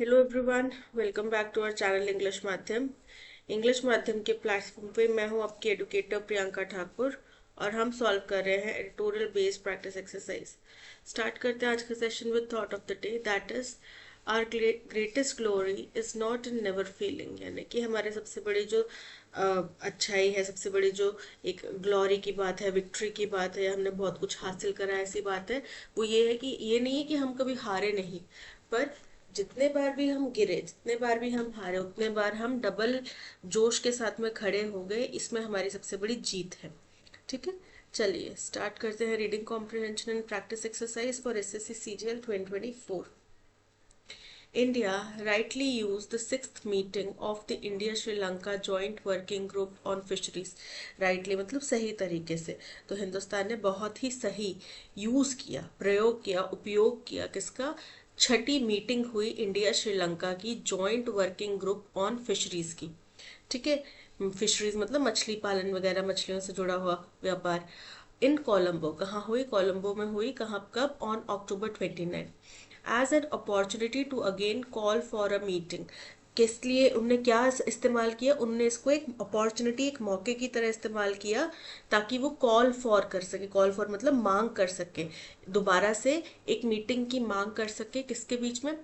Hello everyone, welcome back to our channel English माध्यम के platform पे मैं हूं आपकी एडुकेटर प्रियंका ठाकुर और हम सॉल्व कर रहे हैं editorial based practice exercise. Start करते हैं आज का session with thought of the day, that is our greatest glory is not in never feeling. यानी कि हमारे सबसे बड़ी जो अच्छाई है, सबसे बड़ी जो एक ग्लोरी की बात है, विक्ट्री की बात है, हमने बहुत कुछ हासिल करा है, ऐसी बात है, वो ये है कि ये नहीं है कि हम कभी हारे नहीं, पर जितने बार भी हम गिरे, जितने बार भी हम हारे, उतने बार हम डबल जोश के साथ में खड़े हो गए। इसमें हमारी सबसे बड़ी जीत है। ठीक है, चलिए स्टार्ट करते हैं reading comprehension and practice exercise for SSC CGL 2024। India rightly used the sixth meeting of the India-Sri Lanka Joint Working Group on Fisheries। rightly मतलब सही तरीके से, तो हिंदुस्तान ने बहुत ही सही यूज किया, प्रयोग किया, उपयोग किया किसका? छठी मीटिंग हुई इंडिया श्रीलंका की joint working group on fisheries की। ठीक है, फिशरीज मतलब मछली पालन वगैरह, मछलियों से जुड़ा हुआ व्यापार। इन कोलंबो, कहाँ हुई? कोलंबो में हुई। कहाँ, कब? On October 29। As an opportunity to again call for a meeting. किस लिए उनने क्या इस्तेमाल किया? उनने इसको एक अपॉर्चुनिटी, एक मौके की तरह इस्तेमाल किया ताकि वो कॉल फॉर कर सके। कॉल फॉर मतलब मांग कर सके, दोबारा से एक मीटिंग की मांग कर सके। किसके बीच में?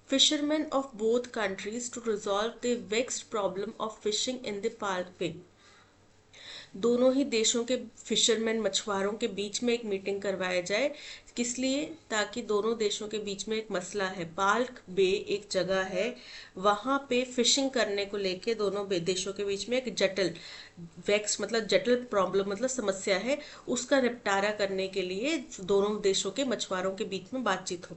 Fisherman of both countries to resolve the vexed problem of fishing in the Palk Bay. दोनों ही देशों के फिशरमैन, मछुआरों के बीच में एक मीटिंग करवाया जाए। किस लिए? ताकि दोनों देशों के बीच में एक मसला है, पाल्क बे एक जगह है, वहां पे फिशिंग करने को लेके दोनों देशों के बीच में एक जटिल, वेक्स मतलब जटिल प्रॉब्लम मतलब समस्या है, उसका निपटारा करने के लिए दोनों देशों के मछुआरों के बीच में बातचीत हो।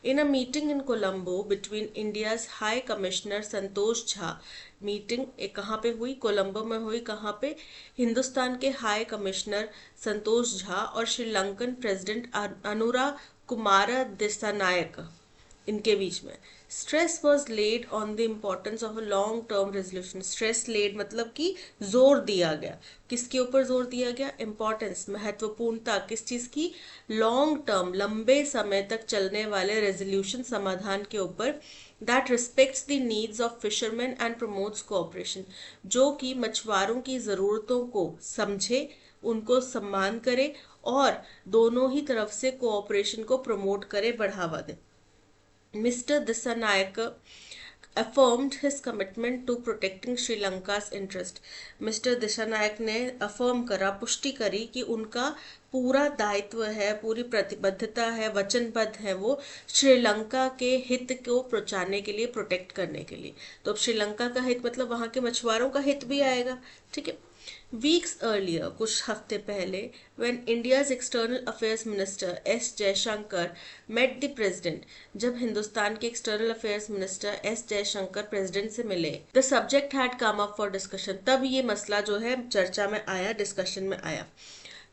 In a meeting in Colombo between India's High Commissioner Santosh Jha, meeting कहाँ पे हुई? कोलंबो में हुई। कहाँ पे? हिंदुस्तान के हाई कमिश्नर संतोष झा और श्रीलंकन प्रेसिडेंट अनुरा कुमारा दिसानायक, इनके बीच में। Stress was laid on the importance of a long term resolution. Stress laid मतलब कि जोर दिया गया। किसके ऊपर जोर दिया गया? इम्पोर्टेंस, महत्वपूर्णता, किस चीज की? लॉन्ग टर्म, लंबे समय तक चलने वाले रेजोल्यूशन, समाधान के ऊपर। That respects the needs of fisherman and promotes cooperation, जो कि मछुआरों की जरूरतों को समझे, उनको सम्मान करे और दोनों ही तरफ से कोऑपरेशन को प्रमोट करे, बढ़ावा दे। Mr. Dissanayake affirmed his commitment to protecting Sri Lanka's interest। Mister Dissanayake ने अफर्म करा, पुष्टि करी कि उनका पूरा दायित्व है, पूरी प्रतिबद्धता है, वचनबद्ध है वो श्रीलंका के हित को बचाने के लिए, प्रोटेक्ट करने के लिए। तो अब श्रीलंका का हित मतलब वहां के मछुआरों का हित भी आएगा। ठीक है। वीक्स अर्लियर, कुछ हफ्ते पहले, when India's external affairs minister S Jaishankar met the president, जब हिंदुस्तान के external affairs minister S Jaishankar president से मिले, the subject had come up for discussion, तब ये मसला जो है चर्चा में आया, डिस्कशन में आया।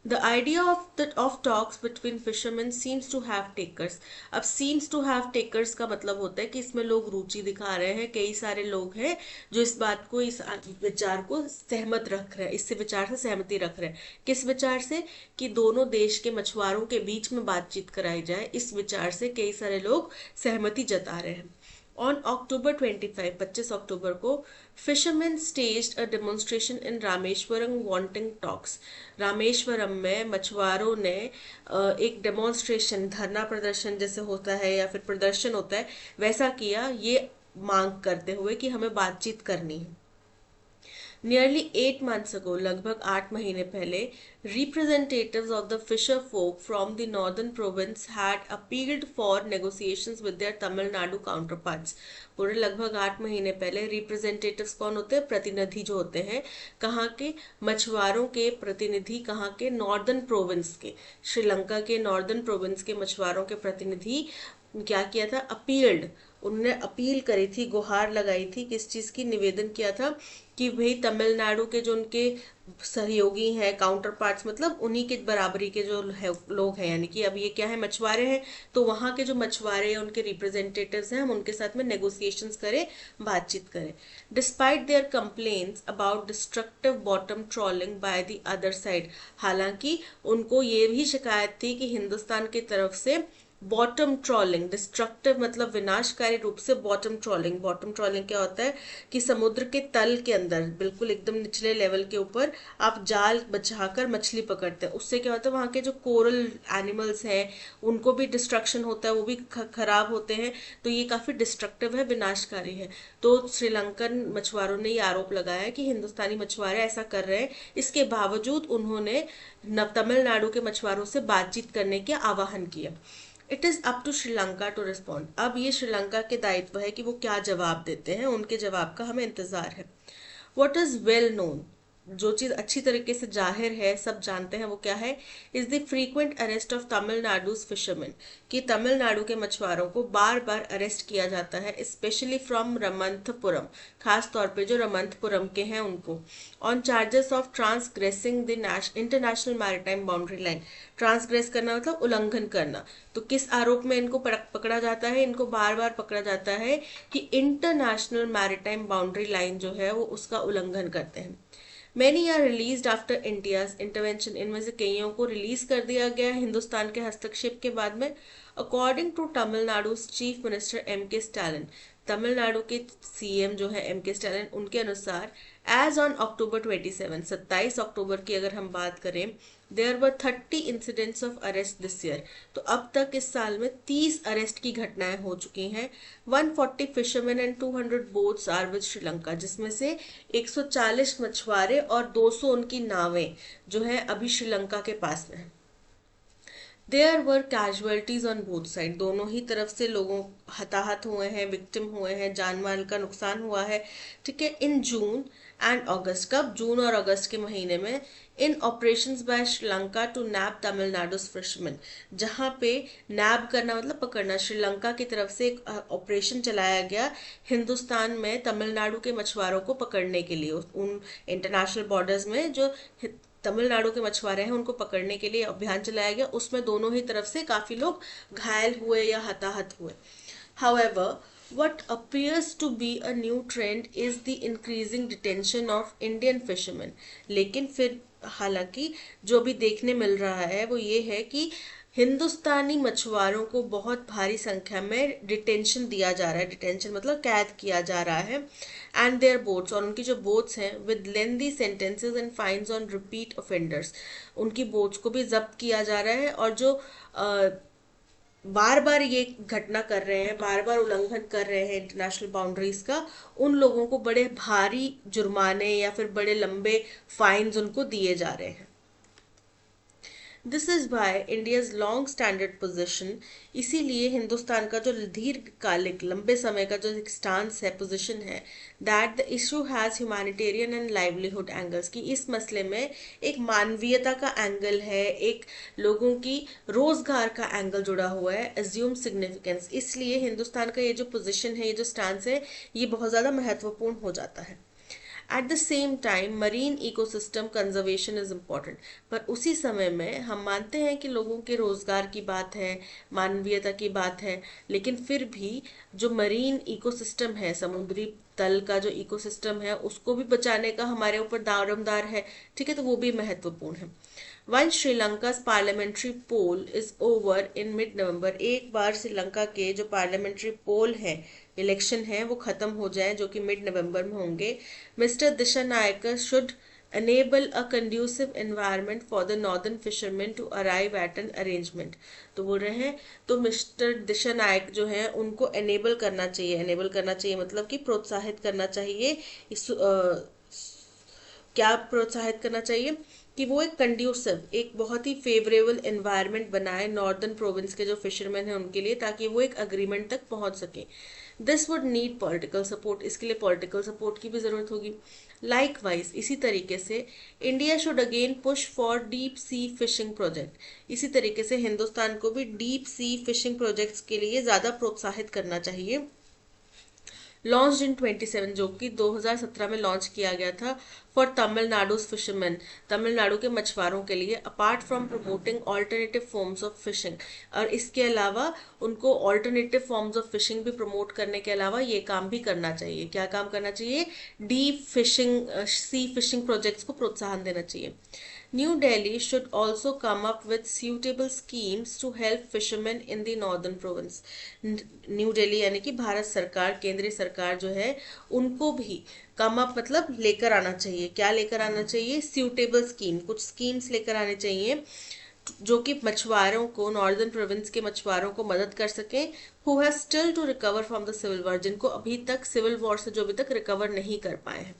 The idea of talks between fishermen seems to have takers। अब seems to have takers का मतलब होता है कि इसमें लोग रुचि दिखा रहे हैं, कई सारे लोग हैं जो इस बात को, इस विचार को सहमत रख रहे हैं, इससे विचार से सहमति रख रहे हैं। किस विचार से? कि दोनों देश के मछुआरों के बीच में बातचीत कराई जाए, इस विचार से कई सारे लोग सहमति जता रहे हैं। ऑन अक्टूबर 25, 25 अक्टूबर को, फिशरमैन स्टेज्ड अ डेमोन्स्ट्रेशन इन रामेश्वरम वांटिंग टॉक्स। रामेश्वरम में मछुआरों ने एक डेमोन्स्ट्रेशन, धरना प्रदर्शन जैसे होता है या फिर प्रदर्शन होता है, वैसा किया, ये मांग करते हुए कि हमें बातचीत करनी है। Nearly 8 months ago, लगभग 8 महीने पहले, representatives of the fisher folk from the northern province had appealed for negotiations with their Tamil Nadu counterparts। पूरे लगभग 8 महीने पहले रिप्रेजेंटेटिव्स कौन होते हैं? प्रतिनिधि जो होते हैं। कहाँ के? मछुआरों के प्रतिनिधि। कहाँ के? नॉर्दर्न प्रोविंस के, श्रीलंका के नॉर्दर्न प्रोविंस के मछुआरों के प्रतिनिधि क्या किया था? अपील्ड, उन्होंने अपील करी थी, गुहार लगाई थी, किस चीज की? निवेदन किया था कि भाई तमिलनाडु के जो उनके सहयोगी हैं, काउंटर पार्ट्स मतलब उन्हीं के बराबरी के जो लोग हैं, यानी कि अब ये क्या है? मछुआरे हैं, तो वहां के जो मछुआरे हैं, उनके रिप्रेजेंटेटिव्स हैं, हम उनके साथ में नेगोशिएशंस करें, बातचीत करें। Despite their complaints about destructive bottom trawling by the other side, हालांकि उनको ये भी शिकायत थी कि हिंदुस्तान की तरफ से बॉटम ट्रॉलिंग, डिस्ट्रक्टिव मतलब विनाशकारी रूप से बॉटम ट्रॉलिंग। बॉटम ट्रॉलिंग क्या होता है कि समुद्र के तल के अंदर बिल्कुल एकदम निचले लेवल के ऊपर आप जाल बिछाकर मछली पकड़ते हैं। उससे क्या होता है वहाँ के जो कोरल एनिमल्स हैं उनको भी डिस्ट्रक्शन होता है, वो भी खराब होते हैं। तो ये काफी डिस्ट्रक्टिव है, विनाशकारी है। तो श्रीलंकन मछुआरों ने ये आरोप लगाया कि हिंदुस्तानी मछुआरे ऐसा कर रहे हैं। इसके बावजूद उन्होंने तमिलनाडु के मछुआरों से बातचीत करने के आह्वान किया। It is up to Sri Lanka to respond. अब ये श्रीलंका के दायित्व है कि वो क्या जवाब देते हैं, उनके जवाब का हमें इंतजार है। वट इज वेल नोन, जो चीज अच्छी तरीके से जाहिर है, सब जानते हैं, वो क्या है, is the frequent arrest of Tamil Nadu's fisherman, कि तमिलनाडु के मछुआरों को बार बार अरेस्ट किया जाता है, स्पेशली फ्रॉम रमंथपुरम, खास तौर पे जो रमंथपुरम के हैं उनको, on charges of transgressing the international maritime boundary line. Transgress करना मतलब उल्लंघन करना। तो किस आरोप में इनको पकड़ा जाता है, इनको बार बार पकड़ा जाता है कि इंटरनेशनल मैरिटाइम बाउंड्री लाइन जो है वो उसका उल्लंघन करते हैं। Many are released after India's intervention, इनमें से कईयों को रिलीज कर दिया गया हिंदुस्तान के हस्तक्षेप के बाद में। According to Tamil Nadu chief minister M.K. Stalin, Tamil Nadu के सीएम जो है M.K. स्टालिन, उनके अनुसार एज ऑन अक्टूबर 27 अक्टूबर की अगर हम बात करें, there were 30 incidents of arrest this year. तो अब तक इस साल में 30 अरेस्ट की घटनाएं हो चुकी हैं। 140 fishermen and 200 boats are with Sri Lanka, जिसमें से 140 मछुआरे और 200 उनकी नावें जो है अभी श्रीलंका के पास में है। There were casualties on both side, दोनों ही तरफ से लोगों हताहत हुए हैं, विक्टिम हुए हैं, जान माल का नुकसान हुआ है। ठीक है। इन जून एंड अगस्त, कब, जून और अगस्त के महीने में, in operations by Sri Lanka to nab Tamil Nadu's fisherman, जहां पे नैब करना मतलब पकड़ना, श्रीलंका की तरफ से एक ऑपरेशन चलाया गया हिंदुस्तान में तमिलनाडु के मछुआरों को पकड़ने के लिए। उन इंटरनेशनल बॉर्डर्स में जो तमिलनाडु के मछुआरे हैं उनको पकड़ने के लिए अभियान चलाया गया, उसमें दोनों ही तरफ से काफी लोग घायल हुए या हताहत हुए। However, what appears to be a new trend is the increasing detention of Indian fishermen. लेकिन फिर हालांकि जो भी देखने मिल रहा है वो ये है कि हिंदुस्तानी मछुआरों को बहुत भारी संख्या में डिटेंशन दिया जा रहा है। डिटेंशन मतलब कैद किया जा रहा है। एंड देयर बोट्स, और उनकी जो बोट्स हैं, with lengthy sentences and fines on repeat offenders, उनकी बोट्स को भी जब्त किया जा रहा है। और जो बार बार ये घटना कर रहे हैं, बार बार उल्लंघन कर रहे हैं इंटरनेशनल बाउंड्रीज का, उन लोगों को बड़े भारी जुर्माने या फिर बड़े लंबे फाइन्स उनको दिए जा रहे हैं। This is by India's long standard position, इसीलिए हिंदुस्तान का जो दीर्घकालिक लंबे समय का जो एक स्टांस है, पोजिशन है, that the issue has humanitarian and livelihood angles, की इस मसले में एक मानवीयता का एंगल है, एक लोगों की रोजगार का एंगल जुड़ा हुआ है, एज्यूम सिग्निफिकेंस। इसलिए हिंदुस्तान का ये जो पोजिशन है, ये जो स्टांस है, ये बहुत ज्यादा महत्वपूर्ण हो जाता है। At the same time marine ecosystem conservation is important, पर उसी समय में हम मानते हैं कि लोगों के रोजगार की बात है, मानवीयता की बात है, लेकिन फिर भी जो मरीन इकोसिस्टम है, समुद्री तल का जो इकोसिस्टम है, उसको भी बचाने का हमारे ऊपर दारोमदार है। ठीक है, तो वो भी महत्वपूर्ण है। Once Srilanka's parliamentary poll is over in mid-November, एक बार श्रीलंका के जो पार्लियामेंट्री पोल है, इलेक्शन है, वो खत्म हो जाए, जो कि मिड नवंबर में होंगे, mister Dissanayake should enable a conducive environment for the northern fishermen to arrive at an arrangement। तो बोल रहे हैं, तो मिस्टर दिशानायक जो है उनको enable करना चाहिए। enable करना चाहिए मतलब कि प्रोत्साहित करना चाहिए। क्या प्रोत्साहित करना चाहिए कि वो एक कंड्यूसिव, एक बहुत ही फेवरेबल एनवायरनमेंट बनाए नॉर्दर्न प्रोविंस के जो फिशरमैन हैं उनके लिए, ताकि वो एक अग्रीमेंट तक पहुंच सके। This would need political support, इसके लिए पॉलिटिकल सपोर्ट की भी जरूरत होगी। लाइकवाइज, इसी तरीके से India should again push for deep sea fishing project, इसी तरीके से हिंदुस्तान को भी डीप सी फिशिंग प्रोजेक्ट्स के लिए ज्यादा प्रोत्साहित करना चाहिए। लॉन्च इन 27, जो कि 2017 में लॉन्च किया गया था, फॉर तमिलनाडु's फिशरमैन, तमिलनाडु के मछुआरों के लिए, apart from promoting alternative forms of fishing, और इसके अलावा उनको ऑल्टरनेटिव फॉर्म्स ऑफ फिशिंग भी प्रमोट करने के अलावा ये काम भी करना चाहिए। क्या काम करना चाहिए? डीप फिशिंग, सी फिशिंग प्रोजेक्ट्स को प्रोत्साहन देना चाहिए। New Delhi should also come up with suitable schemes to help fishermen in the northern province. New Delhi यानी कि भारत सरकार, केंद्रीय सरकार जो है, उनको भी कम अप मतलब लेकर आना चाहिए. क्या लेकर आना चाहिए? सूटेबल स्कीम, कुछ स्कीम्स लेकर आने चाहिए जो कि मछुआरों को, नॉर्दर्न प्रोविंस के मछुआरों को मदद कर सके, who have still to recover from the civil war, जिनको अभी तक सिविल वॉर से जो अभी तक रिकवर नहीं कर पाए हैं.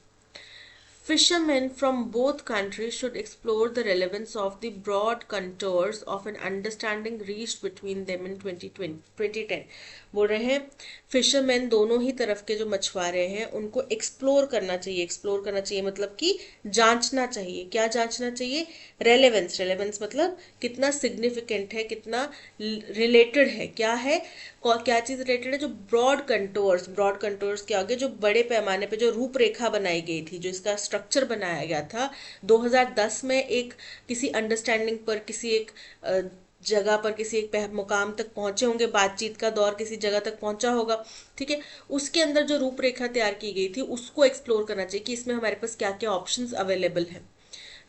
Fishermen from both countries should explore the relevance of the broad contours of an understanding reached between them in 2010. बोल रहे हैं फिशरमैन दोनों ही तरफ के जो मछुआरे हैं उनको एक्सप्लोर करना चाहिए. एक्सप्लोर करना चाहिए मतलब कि जांचना चाहिए. क्या जांचना चाहिए? रेलेवेंस. रेलेवेंस मतलब कितना सिग्निफिकेंट है, कितना रिलेटेड है, क्या है, क्या चीज रिलेटेड है. जो ब्रॉड कंटोर्स, ब्रॉड कंटोर्स के आगे जो बड़े पैमाने पे जो रूपरेखा बनाई गई थी, जो इसका स्ट्रक्चर बनाया गया था 2010 में, एक किसी अंडरस्टैंडिंग पर, किसी एक जगह पर, किसी एक मुकाम तक पहुंचे होंगे, बातचीत का दौर किसी जगह तक पहुंचा होगा, ठीक है. उसके अंदर जो रूपरेखा तैयार की गई थी उसको एक्सप्लोर करना चाहिए कि इसमें हमारे पास क्या क्या ऑप्शंस अवेलेबल हैं.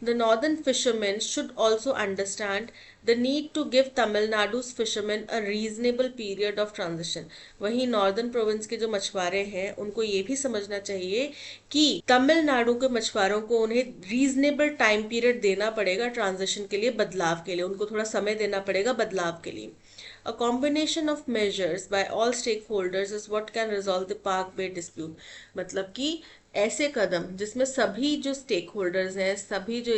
The northern fishermen should also understand the need to give Tamil Nadu's fishermen a reasonable period of transition. वहीं नॉर्दर्न प्रोविंस के जो मछुआरे हैं उनको ये भी समझना चाहिए कि तमिलनाडु के मछुआरों को उन्हें रीजनेबल टाइम पीरियड देना पड़ेगा ट्रांजिशन के लिए, बदलाव के लिए. उनको थोड़ा समय देना पड़ेगा बदलाव के लिए. A combination of measures by all stakeholders is what can resolve the Park Bay dispute. मतलब कि ऐसे कदम जिसमें सभी जो स्टेक होल्डर्स हैं, सभी जो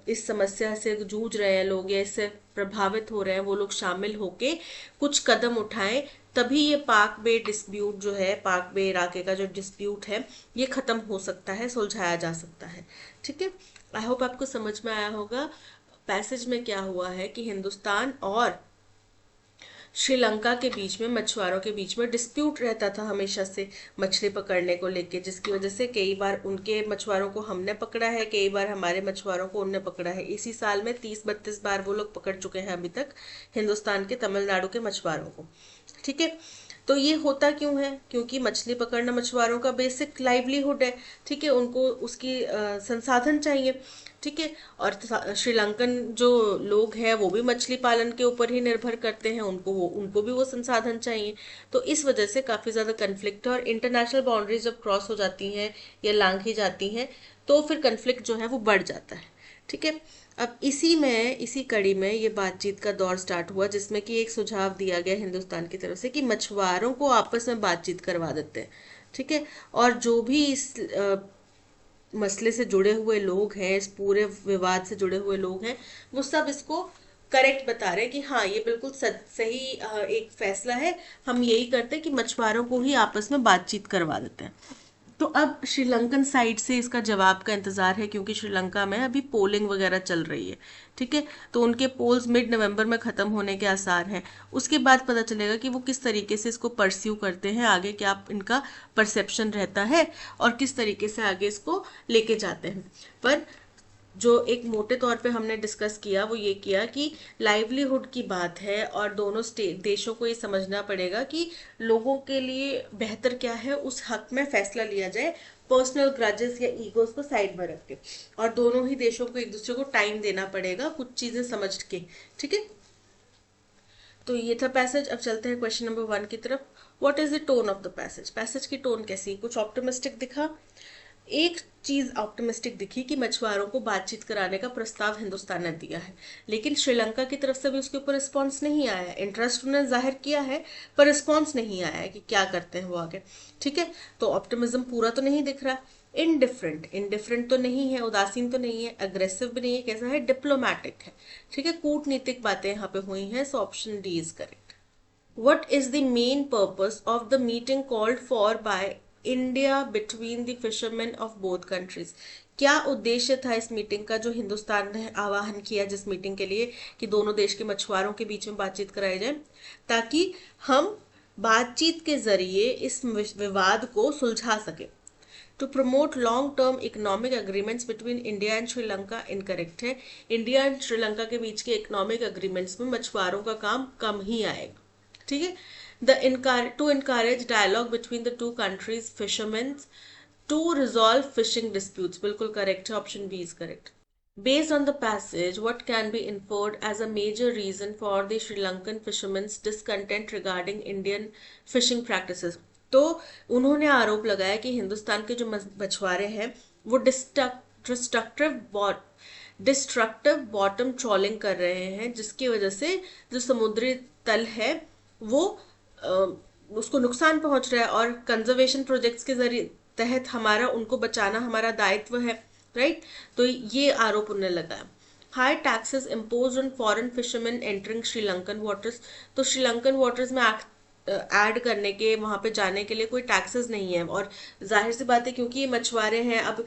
इस समस्या से जूझ रहे हैं लोग या इससे प्रभावित हो रहे हैं, वो लोग शामिल होके कुछ कदम उठाएं, तभी ये पाक बे डिस्प्यूट जो है, पाक बे इलाके का जो डिस्प्यूट है, ये खत्म हो सकता है, सुलझाया जा सकता है. ठीक है, आई होप आपको समझ में आया होगा. पैसेज में क्या हुआ है कि हिंदुस्तान और श्रीलंका के बीच में, मछुआरों के बीच में डिस्प्यूट रहता था हमेशा से मछली पकड़ने को लेके, जिसकी वजह से कई बार उनके मछुआरों को हमने पकड़ा है, कई बार हमारे मछुआरों को उनने पकड़ा है. इसी साल में 30-32 बार वो लोग पकड़ चुके हैं अभी तक हिंदुस्तान के, तमिलनाडु के मछुआरों को. ठीक है, तो ये होता क्यों है? क्योंकि मछली पकड़ना मछुआरों का बेसिक लाइवलीहुड है. ठीक है, उनको उसकी संसाधन चाहिए. ठीक है, और श्रीलंकन जो लोग हैं वो भी मछली पालन के ऊपर ही निर्भर करते हैं, उनको भी वो संसाधन चाहिए. तो इस वजह से काफी ज्यादा कन्फ्लिक्ट है, और इंटरनेशनल बाउंड्रीज जब क्रॉस हो जाती हैं या लांघी जाती हैं तो फिर कन्फ्लिक्ट जो है वो बढ़ जाता है. ठीक है, अब इसी कड़ी में ये बातचीत का दौर स्टार्ट हुआ, जिसमें कि एक सुझाव दिया गया हिंदुस्तान की तरफ से कि मछुआरों को आपस में बातचीत करवा देते हैं. ठीक है, और जो भी इस मसले से जुड़े हुए लोग हैं, इस पूरे विवाद से जुड़े हुए लोग हैं, वो सब इसको करेक्ट बता रहे हैं कि हाँ ये बिल्कुल सही एक फैसला है, हम यही करते हैं कि मछुआरों को ही आपस में बातचीत करवा देते हैं. तो अब श्रीलंकन साइड से इसका जवाब का इंतजार है, क्योंकि श्रीलंका में अभी पोलिंग वगैरह चल रही है. ठीक है, तो उनके पोल्स मिड नवंबर में खत्म होने के आसार हैं. उसके बाद पता चलेगा कि वो किस तरीके से इसको परस्यू करते हैं, आगे क्या इनका परसेप्शन रहता है और किस तरीके से आगे इसको लेके जाते हैं. पर जो एक मोटे तौर पे हमने डिस्कस किया वो ये किया कि लाइवलीहुड की बात है, और दोनों देशों को ये समझना पड़ेगा कि लोगों के लिए बेहतर क्या है, उस हक में फैसला लिया जाए पर्सनल ग्रजेस या ईगोस को साइड में रख के, और दोनों ही देशों को एक दूसरे को टाइम देना पड़ेगा कुछ चीजें समझ के. ठीक है, तो ये था पैसेज. अब चलते हैं क्वेश्चन नंबर 1 की तरफ. What is the tone of the passage? Passage की टोन कैसी? कुछ ऑप्टिमिस्टिक दिखा. एक चीज ऑप्टिमिस्टिक दिखी कि मछुआरों को बातचीत कराने का प्रस्ताव हिंदुस्तान ने दिया है, लेकिन श्रीलंका की तरफ से भी उसके ऊपर रिस्पॉन्स नहीं आया है. इंटरेस्ट उन्होंने जाहिर किया है पर रिस्पॉन्स नहीं आया है कि क्या करते हैं वो आगे. ठीक है, तो ऑप्टिमिज्म पूरा तो नहीं दिख रहा. इंडिफरेंट तो नहीं है, उदासीन तो नहीं है, अग्रेसिव भी नहीं है. कैसा है? डिप्लोमैटिक है. ठीक है, कूटनीतिक बातें यहाँ पे हुई हैं. So option D is correct. What is the main purpose of the meeting called for by India between the fishermen of both countries? क्या उद्देश्य था इस मीटिंग का जो हिंदुस्तान ने आह्वान किया जिस मीटिंग के लिए, कि दोनों देश के मछुआरों के बीच में बातचीत कराई जाए, ताकि हम बातचीत के जरिए इस विवाद को सुलझा सके. To promote long term economic agreements between India and Sri Lanka incorrect है. इंडिया एंड श्रीलंका के बीच के इकोनॉमिक एग्रीमेंट्स में मछुआरों का काम कम ही आएगा. ठीक है, to encourage dialogue between the two countries fishermen to resolve fishing disputes. बिल्कुल करेक्ट है, option B is correct. Based on the passage, what can be inferred as a major reason for the Sri Lankan fishermen's discontent regarding Indian fishing practices? तो उन्होंने आरोप लगाया कि हिंदुस्तान के जो मछुआरे हैं वो डिस्ट्रक्टिव बॉटम ट्रॉलिंग कर रहे हैं, जिसकी वजह से जो समुद्री तल है वो उसको नुकसान पहुंच रहा है, और कंजर्वेशन प्रोजेक्ट्स के जरिए तहत हमारा उनको बचाना हमारा दायित्व है, राइट। तो ये आरोप उन्हें लगाया। High taxes impose on foreign fisherman entering Sri Lankan waters. तो श्रीलंकन वाटर्स में ऐड करने के, वहां पे जाने के लिए कोई टैक्सेस नहीं है, और जाहिर सी बात है क्योंकि ये मछुआरे हैं, अब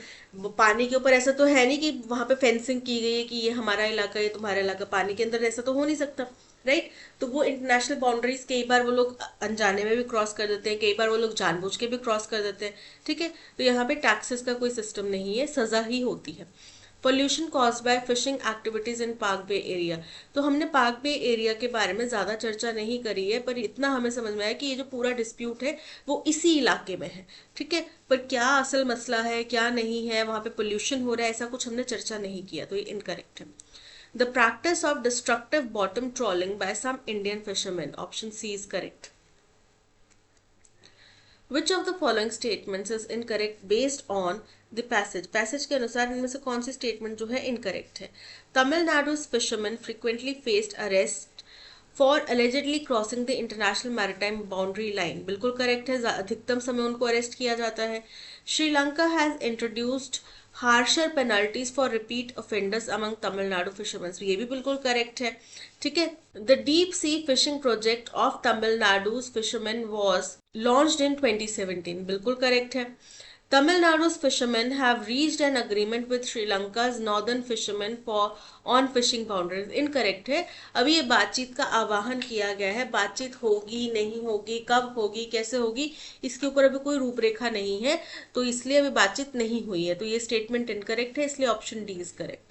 पानी के ऊपर ऐसा तो है नहीं कि वहां पे फेंसिंग की गई है कि ये हमारा इलाका, ये तुम्हारा इलाका, पानी के अंदर ऐसा तो हो नहीं सकता, राइट। तो वो इंटरनेशनल बाउंड्रीज कई बार वो लोग अनजाने में भी क्रॉस कर देते हैं, कई बार वो लोग जानबूझ के भी क्रॉस कर देते हैं, ठीक है। तो यहाँ पे टैक्सेस का कोई सिस्टम नहीं है, सजा ही होती है। Pollution caused by fishing activities in Palk Bay area. तो हमने पार्क बे एरिया के बारे में ज्यादा चर्चा नहीं करी है, पर इतना हमें समझ में आया कि ये जो पूरा डिस्प्यूट है वो इसी इलाके में है, ठीक है। पर क्या असल मसला है, क्या नहीं है, वहां पे पोल्यूशन हो रहा है, ऐसा कुछ हमने चर्चा नहीं किया, तो ये इनकरेक्ट है। The practice of destructive bottom trawling by some Indian fishermen. Option C is correct. Which of the following statements is incorrect based on the passage? Passage के अनुसार इनमें से कौन सी statement जो है incorrect है? Tamil Nadu's fishermen frequently faced arrest for allegedly crossing the international maritime boundary line. बिल्कुल correct है, अधिकतम समय उनको अरेस्ट किया जाता है। Sri Lanka has introduced harsher penalties for repeat offenders among Tamil Nadu fisherman. ये भी बिल्कुल करेक्ट है, ठीक है। The deep sea fishing project of Tamil Nadu fisherman was launched in 2017, बिल्कुल करेक्ट है। Tamil Nadu's fishermen have reached an agreement with Sri Lanka's northern fishermen for on fishing boundaries. Incorrect है। अभी ये बातचीत का आह्वान किया गया है, बातचीत होगी नहीं होगी, कब होगी, कैसे होगी, इसके ऊपर अभी कोई रूपरेखा नहीं है, तो इसलिए अभी बातचीत नहीं हुई है, तो ये स्टेटमेंट इनकरेक्ट है, इसलिए option D is correct.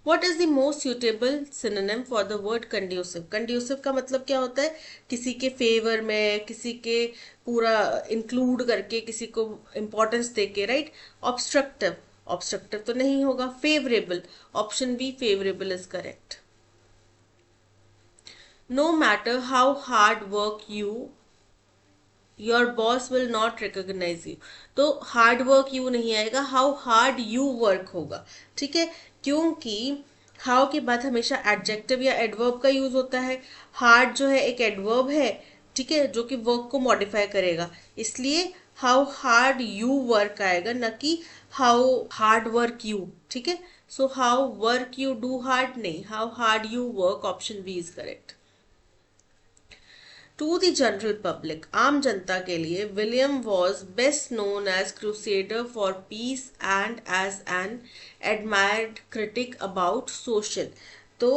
What is the most suitable synonym for the word conducive? Conducive का मतलब क्या होता है? किसी के फेवर में, किसी के पूरा इंक्लूड करके, किसी को इम्पोर्टेंस देके, राइट। ऑब्स्ट्रक्टिव, ऑब्स्ट्रक्टिव तो नहीं होगा। Favourable, option B favourable is correct. No matter how hard work your boss will not recognise you. तो हार्ड वर्क यू नहीं आएगा, हाउ हार्ड यू वर्क होगा, ठीक है। क्योंकि हाउ के बाद हमेशा एडजेक्टिव या एडवर्ब का यूज होता है। हार्ड जो है एक एडवर्ब है, ठीक है, जो कि वर्क को मॉडिफाई करेगा, इसलिए हाउ हार्ड यू वर्क आएगा, न कि हाउ हार्ड वर्क यू, ठीक है। So how work you do hard नहीं, how hard you work, option B is correct. To the general public, आम जनता के लिए, William was best known as crusader for peace and as an admired critic about social. तो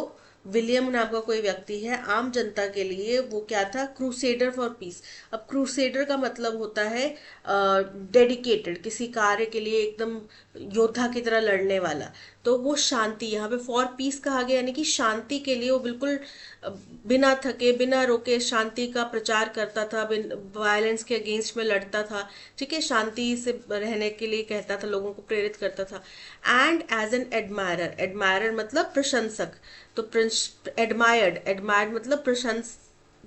William नाम का कोई व्यक्ति है, आम जनता के लिए वो क्या था? Crusader for piece. अब क्रूसेडर का मतलब होता है डेडिकेटेड, किसी कार्य के लिए एकदम योद्धा की तरह लड़ने वाला। तो वो शांति, यहाँ पे फॉर पीस कहा गया, यानी कि शांति के लिए वो बिल्कुल बिना थके बिना रोके शांति का प्रचार करता था, वायलेंस के अगेंस्ट में लड़ता था, ठीक है, शांति से रहने के लिए कहता था, लोगों को प्रेरित करता था। And as an admirer, admirer मतलब प्रशंसक, तो एडमायर्ड मतलब प्रशंस,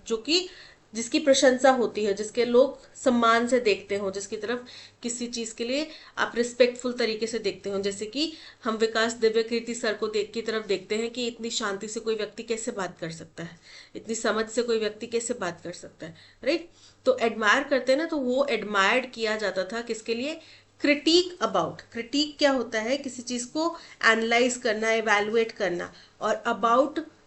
जो कि जिसकी प्रशंसा होती है, जिसके लोग सम्मान से देखते हो, जिसकी तरफ किसी चीज के लिए आप रिस्पेक्टफुल तरीके से देखते हो। जैसे कि हम विकास दिव्यकीर्ति सर को की तरफ देखते हैं कि इतनी शांति से कोई व्यक्ति कैसे बात कर सकता है, इतनी समझ से कोई व्यक्ति कैसे बात कर सकता है, राइट। तो एडमायर करते हैं ना, तो वो एडमायर्ड किया जाता था किसके लिए? Critic about. क्रिटिक क्या होता है? किसी चीज को एनालाइज करना, इवेलुएट करना। और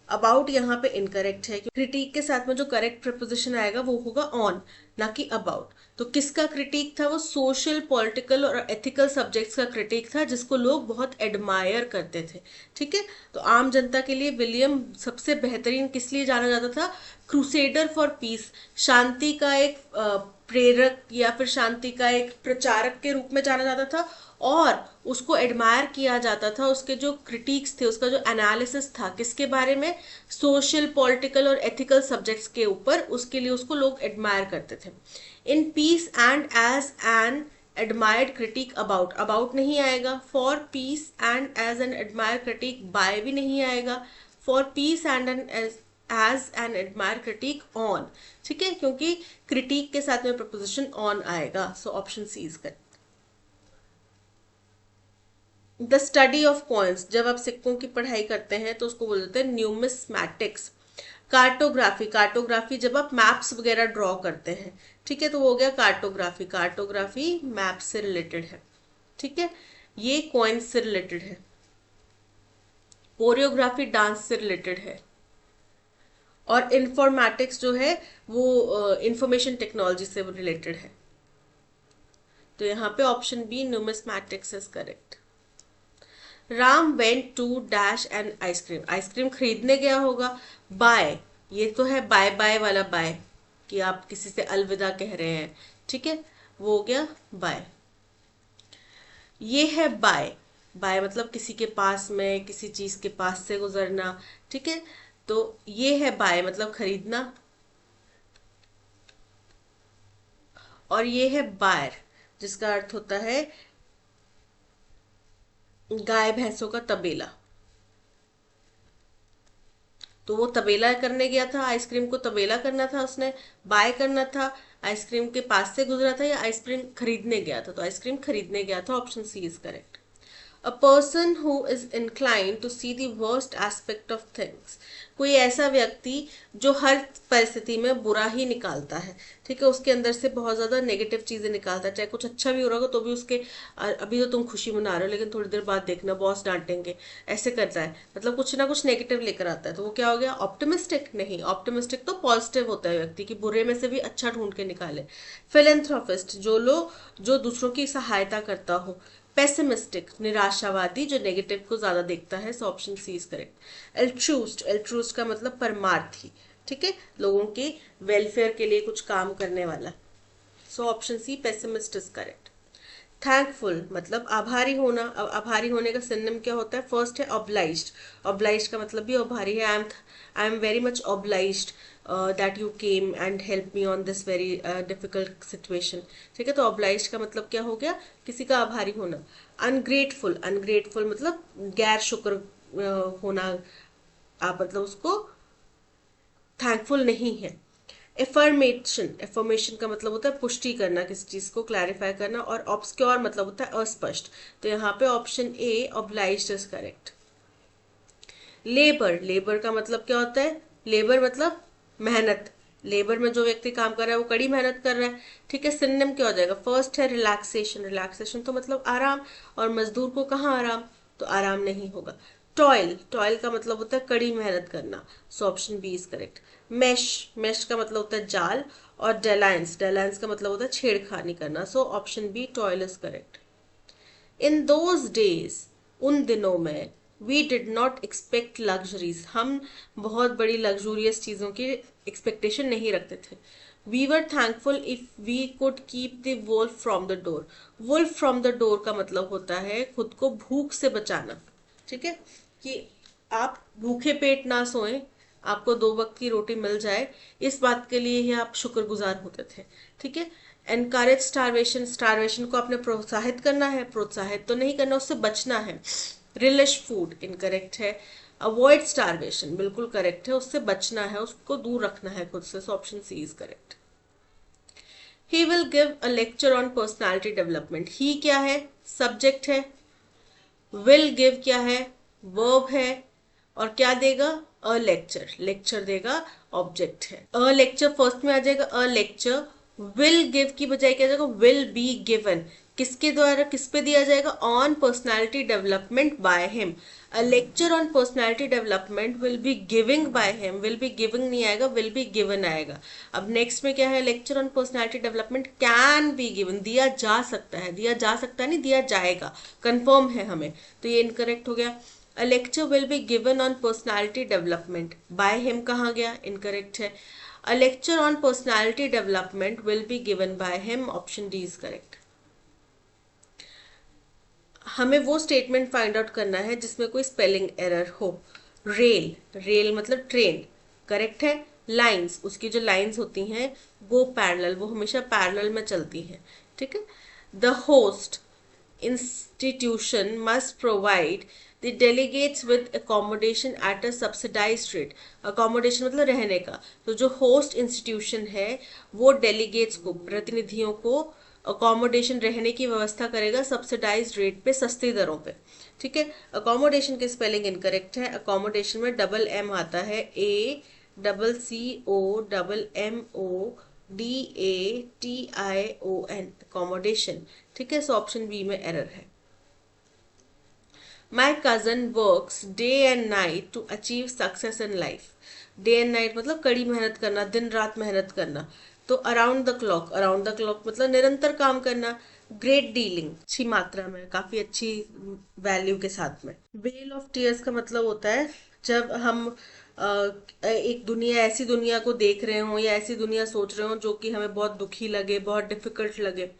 अबाउट यहाँ पे इनकरेक्ट है, क्रिटिक के साथ में जो करेक्ट प्रपोजिशन आएगा वो होगा ऑन, ना कि अबाउट। तो किसका क्रिटिक था? वो सोशल, पॉलिटिकल और एथिकल सब्जेक्ट्स का क्रिटिक था, जिसको लोग बहुत एडमायर करते थे, ठीक है। तो आम जनता के लिए विलियम सबसे बेहतरीन किस लिए जाना जाता था? क्रूसेडर फॉर पीस, शांति का एक प्रेरक या फिर शांति का एक प्रचारक के रूप में जाना जाता था, और उसको एडमायर किया जाता था। उसके जो क्रिटिक्स थे, उसका जो एनालिसिस था किसके बारे में? सोशल, पॉलिटिकल और एथिकल सब्जेक्ट्स के ऊपर, उसके लिए उसको लोग एडमायर करते थे। In peace and as an admired critic about, about नहीं आएगा. For peace and as an admire critic, by भी नहीं आएगा. For peace and an as an admire critic on. ठीक है, क्योंकि क्रिटिक के साथ में प्रपोजिशन ऑन आएगा. So option C is correct. The study of coins, जब आप सिक्कों की पढ़ाई करते हैं तो उसको बोलते हैं न्यूमिस्मैटिक्स. कार्टोग्राफी, कार्टोग्राफी जब आप मैप्स वगैरह ड्रॉ करते हैं, ठीक है, तो वो हो गया कार्टोग्राफी. कार्टोग्राफी मैप से रिलेटेड है. ठीक है, ये कॉइन्स से रिलेटेड है. कोरियोग्राफी डांस से रिलेटेड है. और इंफॉर्मेटिक्स जो है वो इंफॉर्मेशन टेक्नोलॉजी से रिलेटेड है. तो यहाँ पे option B numismatics is correct. Ram went to dash an ice cream, ice cream खरीदने गया होगा. बाय, ये तो है बाय बाय वाला बाय, कि आप किसी से अलविदा कह रहे हैं. ठीक है, वो हो गया बाय. ये है बाय, बाय मतलब किसी के पास में, किसी चीज के पास से गुजरना. ठीक है, तो ये है बाय मतलब खरीदना. और ये है बायर, जिसका अर्थ होता है गाय भैंसों का तबेला. तो वो तबेला करने गया था, आइसक्रीम को तबेला करना था उसने, बाय करना था, आइसक्रीम के पास से गुजरा था, या आइसक्रीम खरीदने गया था. तो आइसक्रीम खरीदने गया था. Option C is correct. A person who is inclined to see the worst aspect of things, कोई ऐसा व्यक्ति जो हर परिस्थिति में बुरा ही निकालता है. ठीक है, उसके अंदर से बहुत ज्यादा नेगेटिव चीजें निकालता है. चाहे कुछ अच्छा भी हो रहा हो तो भी उसके अभी तो तुम खुशी मना रहे हो लेकिन थोड़ी देर बाद देखना बॉस डांटेंगे, ऐसे करता है. मतलब कुछ ना कुछ नेगेटिव लेकर आता है. तो वो क्या हो गया, ऑप्टिमिस्टिक नहीं. ऑप्टिमिस्टिक तो पॉजिटिव होता है व्यक्ति की, बुरे में से भी अच्छा ढूंढ के निकाले. फिलेंथ्रोपिस्ट, जो दूसरों की सहायता करता हो. पेसिमिस्टिक, निराशावादी, जो नेगेटिव को ज्यादा देखता है. So option C is correct. Altruist, altruist का मतलब परमार्थी. ठीक है, लोगों के वेलफेयर के लिए कुछ काम करने वाला. So option C pessimist is correct. Thankful मतलब आभारी होना. अब आभारी होने का सिनोनिम क्या होता है. फर्स्ट है ऑब्लाइज्ड, ऑब्लाइज्ड का मतलब भी आभारी है. I am very much obliged that you came and help me on this very difficult situation. ठीक है, तो ऑब्लाइज्ड का मतलब क्या हो गया, किसी का आभारी होना. अनग्रेटफुल, अनग्रेटफुल मतलब गैर शुक्र होना, आप मतलब उसको थैंकफुल नहीं है. एफर्मेशन, एफर्मेशन का मतलब होता है पुष्टि करना, किसी चीज को क्लैरिफाई करना. और ऑब्सक्योर मतलब होता है अस्पष्ट. तो यहाँ पे option A obliged is correct. Labour, labour का मतलब क्या होता है, लेबर मतलब मेहनत. लेबर में जो व्यक्ति काम कर रहा है वो कड़ी मेहनत कर रहा है. ठीक है, सिनोनिम क्या हो जाएगा. फर्स्ट है रिलैक्सेशन, रिलैक्सेशन तो मतलब आराम, और मजदूर को कहाँ आराम, तो आराम नहीं होगा. टॉयल, टॉयल का मतलब होता है कड़ी मेहनत करना. So option B is correct. Mesh, mesh का मतलब होता है जाल. और डेलायंस, डेलायंस का मतलब होता है छेड़खानी करना. So option B toil is correct. In those days, उन दिनों में, we did not expect luxuries, हम बहुत बड़ी लग्जूरियस चीजों की एक्सपेक्टेशन नहीं रखते थे. We were thankful if we could keep the wolf from the door. Wolf from the door का मतलब होता है खुद को भूख से बचाना. ठीक है, कि आप भूखे पेट ना सोएं, आपको 2 वक्त की रोटी मिल जाए, इस बात के लिए ही आप शुक्रगुजार होते थे. ठीक है. एनकरेज स्टारवेशन, स्टारवेशन को आपने प्रोत्साहित करना है, प्रोत्साहित तो नहीं करना, उससे बचना है. रिलिश फूड इनकरेक्ट है. अवॉइड स्टारवेशन बिल्कुल करेक्ट है, उससे बचना है, उसको दूर रखना है खुद से. So option C is correct. He will give a lecture on personality development. He क्या है, सब्जेक्ट है. विल गिव क्या है, वर्ब है. और क्या देगा, अ लेक्चर, लेक्चर देगा, ऑब्जेक्ट है. अ लेक्चर फर्स्ट में आ जाएगा, अ लेक्चर. विल गिव की बजाय क्या जाएगा, विल बी गिवन. किसके द्वारा, किस पे दिया जाएगा, on personality development by him. A lecture on personality development will be giving by him. Will be giving नहीं आएगा, विल बी गिवन आएगा. अब नेक्स्ट में क्या है, lecture on personality development can be given, दिया जा सकता है, दिया जा सकता है नहीं, दिया जाएगा, कंफर्म है हमें. तो ये इनकरेक्ट हो गया. A lecture will be given on personality development. By him कहाँ गया, incorrect है. A lecture on personality development will be given by him. Option D is correct. हमें वो स्टेटमेंट फाइंड आउट करना है जिसमें कोई स्पेलिंग एरर हो. रेल, रेल मतलब ट्रेन, करेक्ट है. लाइंस, उसकी जो लाइंस होती हैं वो पैरेलल, वो हमेशा पैरेलल में चलती हैं. ठीक है. The host institution must provide the delegates with accommodation at a subsidized rate. accommodation मतलब रहने का. तो जो host institution है वो delegates को, प्रतिनिधियों को accommodation रहने की व्यवस्था करेगा subsidized rate पे, सस्ती दरों पे. ठीक है. accommodation की spelling incorrect है. accommodation में double M आता है, ACCOMMODATION, accommodation. ठीक है. सो ऑप्शन बी में एरर है. My cousin works day and night to achieve success in life. Day and night मतलब कड़ी मेहनत करना, दिन रात मेहनत करना. तो around the clock, around the clock मतलब निरंतर काम करना. ग्रेट डीलिंग, अच्छी मात्रा में, काफी अच्छी वैल्यू के साथ में. वेल ऑफ टीयर्स का मतलब होता है जब हम एक दुनिया, ऐसी दुनिया को देख रहे हों या ऐसी दुनिया सोच रहे हों जो कि हमें बहुत दुखी लगे, बहुत डिफिकल्ट लगे.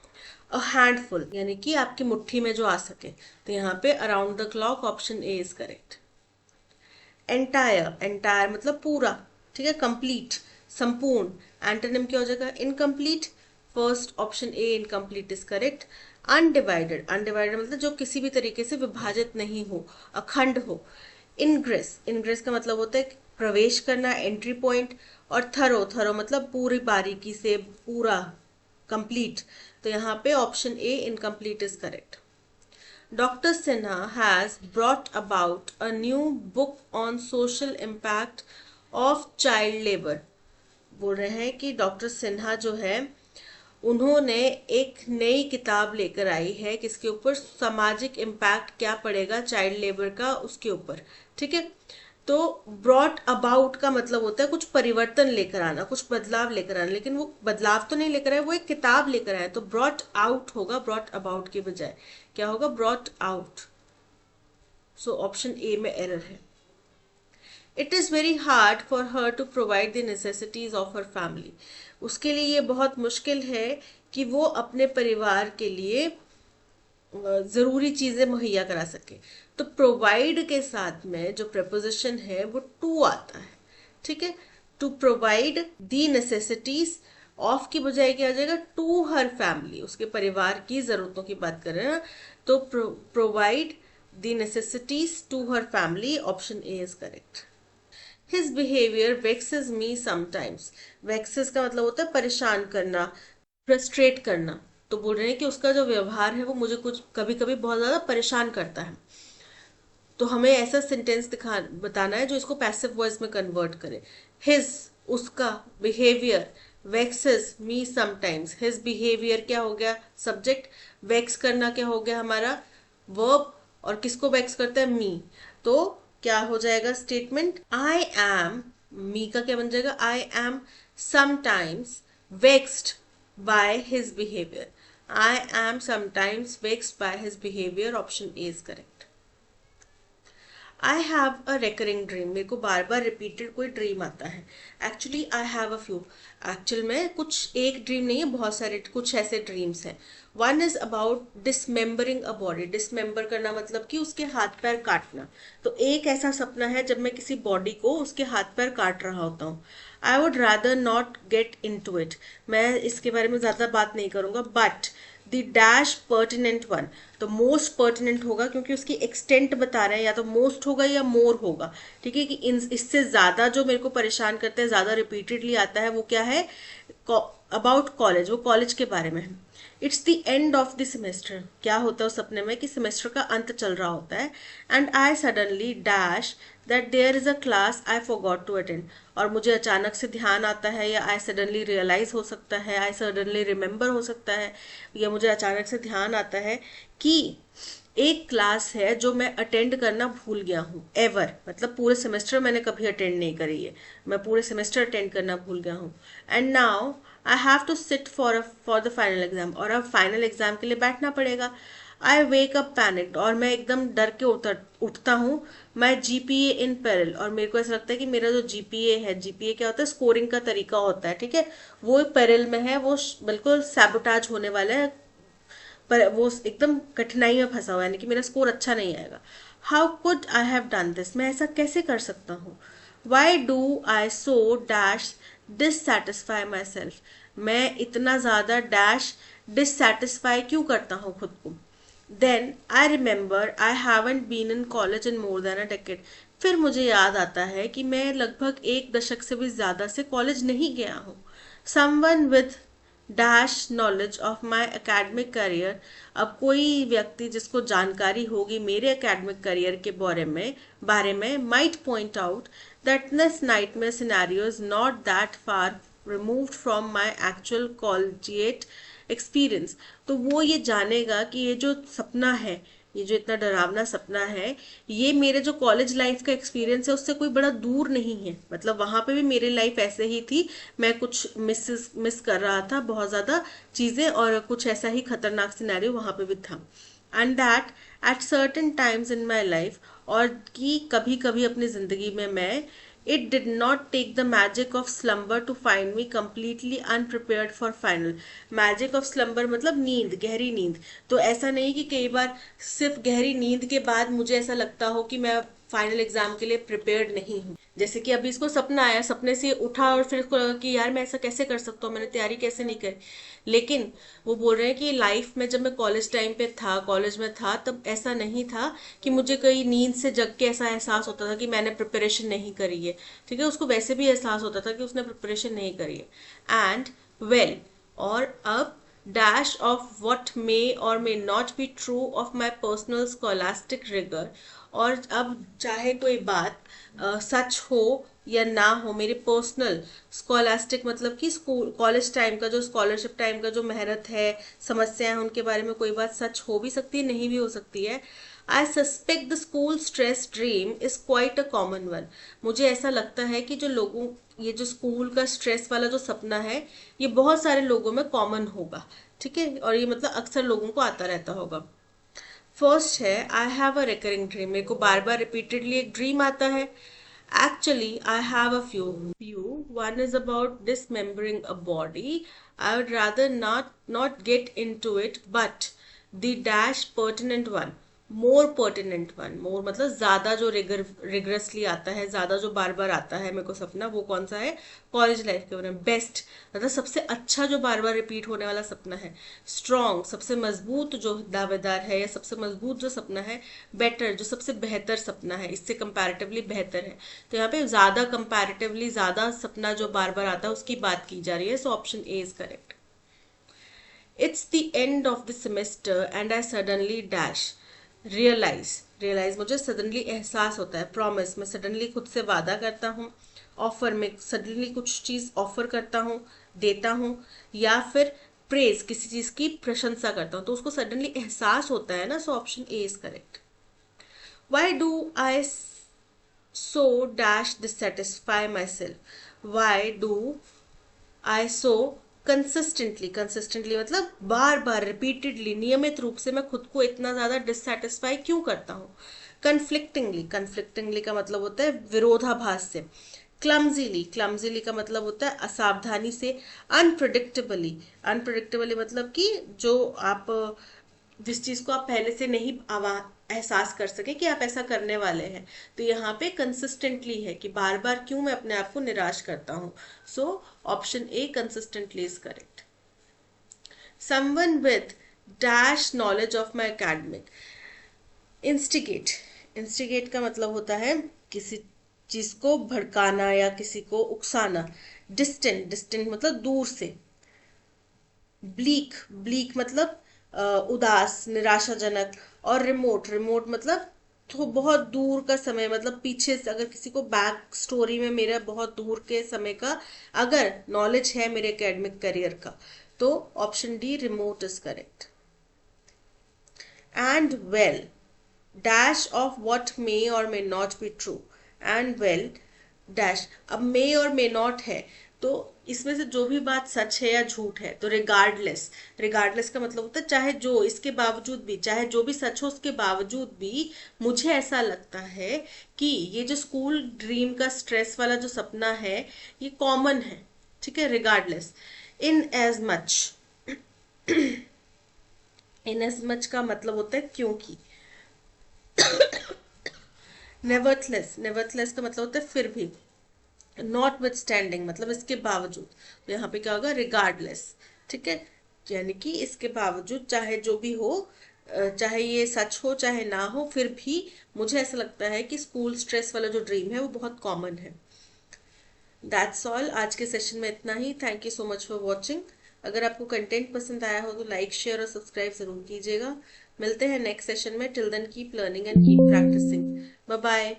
अ हैंडफुल यानी कि आपकी मुट्ठी में जो आ सके. तो यहाँ पे around the clock, option A is correct. Entire, entire मतलब पूरा. ठीक है. कंप्लीट, संपूर्ण. एंटोनिम क्या हो जाएगा? Incomplete. First option A incomplete is correct. Undivided, undivided मतलब जो किसी भी तरीके से विभाजित नहीं हो, अखंड हो. इनग्रेस, इनग्रेस का मतलब होता है प्रवेश करना, एंट्री पॉइंट. और थरो, थरो मतलब पूरी बारीकी से, पूरा, कंप्लीट. तो यहाँ पे option A incomplete is correct. Doctor Sinha has brought about a new book on social impact of child labour. बोल रहे हैं कि डॉक्टर सिन्हा जो है उन्होंने एक नई किताब लेकर आई है, किसके ऊपर? सामाजिक इम्पैक्ट क्या पड़ेगा चाइल्ड लेबर का, उसके ऊपर. ठीक है. तो ब्रॉट अबाउट का मतलब होता है कुछ परिवर्तन लेकर आना, कुछ बदलाव लेकर आना. लेकिन वो बदलाव तो नहीं लेकर आए, वो एक किताब लेकर आए. तो ब्रॉट आउट होगा ब्रॉट अबाउट के बजाय. क्या होगा? Brought out. So option A में एरर है. It is very hard for her to provide the necessities of her family. उसके लिए ये बहुत मुश्किल है कि वो अपने परिवार के लिए जरूरी चीजें मुहैया करा सके. तो प्रोवाइड के साथ में जो प्रपोजिशन है वो टू आता है. ठीक है. To provide the necessities of की बजाय क्या आ जाएगा? टू हर फैमिली, उसके परिवार की जरूरतों की बात कर रहे हैं ना. तो provide the necessities to her family, option A is correct. His behaviour vexes me sometimes. Vexes का मतलब होता है परेशान करना, फ्रस्ट्रेट करना. तो बोल रहे हैं कि उसका जो व्यवहार है वो मुझे कुछ कभी कभी बहुत ज्यादा परेशान करता है. तो हमें ऐसा सेंटेंस बताना है जो इसको पैसिव वॉइस में कन्वर्ट करे. हिज, उसका, behaviour, vexes me sometimes. His behaviour क्या हो गया? सब्जेक्ट. वेक्स करना क्या हो गया हमारा? वर्ब. और किसको वेक्स करता है? मी. तो क्या हो जाएगा स्टेटमेंट? आई एम, मी का क्या बन जाएगा? I am sometimes vexed by his behavior. I am sometimes vexed by his behavior. Option A is correct. I have a recurring dream. मेरे को बार बार रिपीटेड कोई ड्रीम आता है. Actually I have a few. Actual में कुछ एक dream नहीं है, बहुत सारे कुछ ऐसे ड्रीम्स हैं. One is about dismembering a body. Dismember करना मतलब कि उसके हाथ पैर काटना. तो एक ऐसा सपना है जब मैं किसी बॉडी को, उसके हाथ पैर काट रहा होता हूँ. I would rather not get into it. मैं इसके बारे में ज्यादा बात नहीं करूंगा. But the dash pertinent one, तो मोस्ट पर्टिनेंट होगा क्योंकि उसकी एक्सटेंट बता रहे हैं, या तो मोस्ट होगा या मोर होगा. ठीक है. कि इससे ज्यादा जो मेरे को परेशान करता है, ज्यादा रिपीटेडली आता है, वो क्या है? अबाउट कॉलेज, वो कॉलेज के बारे में है. It's the end of the semester. क्या होता है उस सपने में? कि सेमेस्टर का अंत चल रहा होता है. And I suddenly dash that there is a class I forgot to attend. और मुझे अचानक से ध्यान आता है, या आई सडनली रियलाइज हो सकता है, आई सडनली रिमेंबर हो सकता है, या मुझे अचानक से ध्यान आता है कि एक क्लास है जो मैं अटेंड करना भूल गया हूँ. एवर मतलब पूरे सेमेस्टर मैंने कभी अटेंड नहीं करी है, मैं पूरे सेमेस्टर अटेंड करना भूल गया हूँ. And now I have to sit for the final exam. और अब फाइनल एग्जाम के लिए बैठना पड़ेगा. आई वेक अप पैनिक्ड, और मैं एकदम डर के उठता हूँ. मैं जीपीए इन पेरिल, और मेरे को ऐसा लगता है कि मेरा जो जीपीए है, जीपीए क्या होता है? स्कोरिंग का तरीका होता है. ठीक है. वो पेरिल में है, वो बिल्कुल सैबोटाज होने वाला है, पर वो एकदम कठिनाई में फंसा हुआ है, यानी कि मेरा स्कोर अच्छा नहीं आएगा. How could I have done this. मैं ऐसा कैसे कर सकता हूँ? Why do I so dash dissatisfy my self. मैं इतना ज्यादा डैश डिससेटिस्फाई क्यों करता हूँ खुद को। Then I remember I haven't been in college in more than a decade. फिर मुझे याद आता है कि मैं लगभग एक दशक से भी ज्यादा से कॉलेज नहीं गया हूँ। Someone with dash knowledge of my academic career. अब कोई व्यक्ति जिसको जानकारी होगी मेरे एकेडमिक करियर के बारे में might point out that this nightmare scenario is not that far removed from my actual collegiate experience. तो वो ये जानेगा कि ये जो सपना है, ये जो इतना डरावना सपना है, ये मेरे जो कॉलेज लाइफ का एक्सपीरियंस है उससे कोई बड़ा दूर नहीं है। मतलब वहां पे भी मेरी लाइफ ऐसे ही थी, मैं कुछ मिस कर रहा था बहुत ज्यादा चीजें, और कुछ ऐसा ही खतरनाक सिनेरियो वहां पे भी था। And that at certain times in my life, और कि कभी कभी अपनी जिंदगी में मैं It did not take the magic of slumber to find me completely unprepared for final. Magic of slumber मतलब नींद, गहरी नींद। तो ऐसा नहीं कि कई बार सिर्फ गहरी नींद के बाद मुझे ऐसा लगता हो कि मैं फाइनल एग्जाम के लिए प्रिपेयर्ड नहीं हूँ। जैसे कि अभी इसको सपना आया, सपने से उठा और फिर इसको लगा कि यार मैं ऐसा कैसे कर सकता हूँ, मैंने तैयारी कैसे नहीं करी। लेकिन वो बोल रहे हैं कि लाइफ में जब मैं कॉलेज टाइम पे था, कॉलेज में था, तब ऐसा नहीं था कि मुझे कहीं नींद से जग के ऐसा एहसास होता था कि मैंने प्रिपरेशन नहीं करी है। ठीक है, उसको वैसे भी एहसास होता था कि उसने प्रिपरेशन नहीं करी है। एंड वेल, और अब dash of what may or may not be true of my personal scholastic rigor। और अब चाहे कोई बात सच हो या ना हो, मेरे पर्सनल स्कॉलास्टिक मतलब कि स्कूल कॉलेज टाइम का जो स्कॉलरशिप टाइम का जो मेहनत है, समस्याएं, उनके बारे में कोई बात सच हो भी सकती है, नहीं भी हो सकती है। आई suspect the school stress dream is quite a common one. मुझे ऐसा लगता है कि जो लोगों, ये जो स्कूल का स्ट्रेस वाला जो सपना है, ये बहुत सारे लोगों में कॉमन होगा। ठीक है, और ये मतलब अक्सर लोगों को आता रहता होगा। फर्स्ट है I have a recurring dream. मेरे को बार बार रिपीटेडली एक ड्रीम आता है। Actually, I have a few. One is about dismembering a body. I would rather not get into it, but the dash pertinent one, more pertinent one, more मतलब ज्यादा जो rigorously आता है, ज्यादा जो बार बार आता है मेरे को सपना, वो कौन सा है? कॉलेज लाइफ के बारे में। बेस्ट मतलब सबसे अच्छा जो बार बार रिपीट होने वाला सपना है। स्ट्रॉन्ग सबसे मजबूत जो दावेदार है, या सबसे मजबूत जो सपना है। बेटर जो सबसे बेहतर सपना है, इससे कंपैरेटिवली बेहतर है। तो यहाँ पे ज्यादा कंपैरेटिवली ज्यादा सपना जो बार बार आता है उसकी बात की जा रही है। So option A is correct. It's the end of the semester and I suddenly dash realise मुझे सडनली एहसास होता है। प्रॉमिस मैं सडनली खुद से वादा करता हूँ। ऑफर में सडनली कुछ चीज ऑफर करता हूँ, देता हूँ। या फिर प्रेज किसी चीज की प्रशंसा करता हूँ, तो उसको सडनली एहसास होता है ना। सो option A is correct. Why do I so dash dissatisfy myself? Why do I so consistently मतलब बार बार रिपीटेडली, नियमित रूप से मैं खुद को इतना ज्यादा डिससेटिस्फाई क्यों करता हूँ? कन्फ्लिक्टिंगली का मतलब होता है विरोधाभास से। क्लमजीली का मतलब होता है असावधानी से। अनप्रिडिक्टेबली मतलब कि जो आप जिस चीज को आप पहले से नहीं एहसास कर सके कि आप ऐसा करने वाले हैं। तो यहाँ पे कंसिस्टेंटली है कि बार बार क्यों मैं अपने आप को निराश करता हूँ। सो option A consistently is correct. Someone with dash knowledge of my academic. Instigate का मतलब होता है किसी चीज को भड़काना या किसी को उकसाना। डिस्टेंट मतलब दूर से। ब्लीक मतलब उदास, निराशाजनक। और रिमोट मतलब तो बहुत दूर का समय, मतलब पीछे से अगर किसी को बैक स्टोरी में मेरा बहुत दूर के समय का अगर नॉलेज है मेरे एकेडमिक करियर का, तो option D remote is correct. And well dash of what may or may not be true. And well dash, अब मे और मे नॉट है, तो इसमें से जो भी बात सच है या झूठ है, तो रिगार्डलेस का मतलब होता है चाहे जो, इसके बावजूद भी, चाहे जो भी सच हो उसके बावजूद भी मुझे ऐसा लगता है कि ये जो स्कूल ड्रीम का स्ट्रेस वाला जो सपना है ये कॉमन है। ठीक है, रिगार्डलेस। इन एज मच का मतलब होता है क्योंकि। नेवर्थलेस का मतलब होता है फिर भी। नॉट विथ स्टैंडिंग मतलब इसके बावजूद। तो यहाँ पे क्या होगा? रिगार्डलेस। ठीक है, यानी कि इसके बावजूद चाहे जो भी हो, चाहे ये सच हो चाहे ना हो, फिर भी मुझे ऐसा लगता है कि स्कूल स्ट्रेस वाला जो ड्रीम है वो बहुत कॉमन है। दैट्स ऑल, आज के सेशन में इतना ही। Thank you so much for watching. अगर आपको कंटेंट पसंद आया हो तो लाइक शेयर और सब्सक्राइब जरूर कीजिएगा। मिलते हैं नेक्स्ट सेशन में। Till then keep learning and keep practising. Bye bye.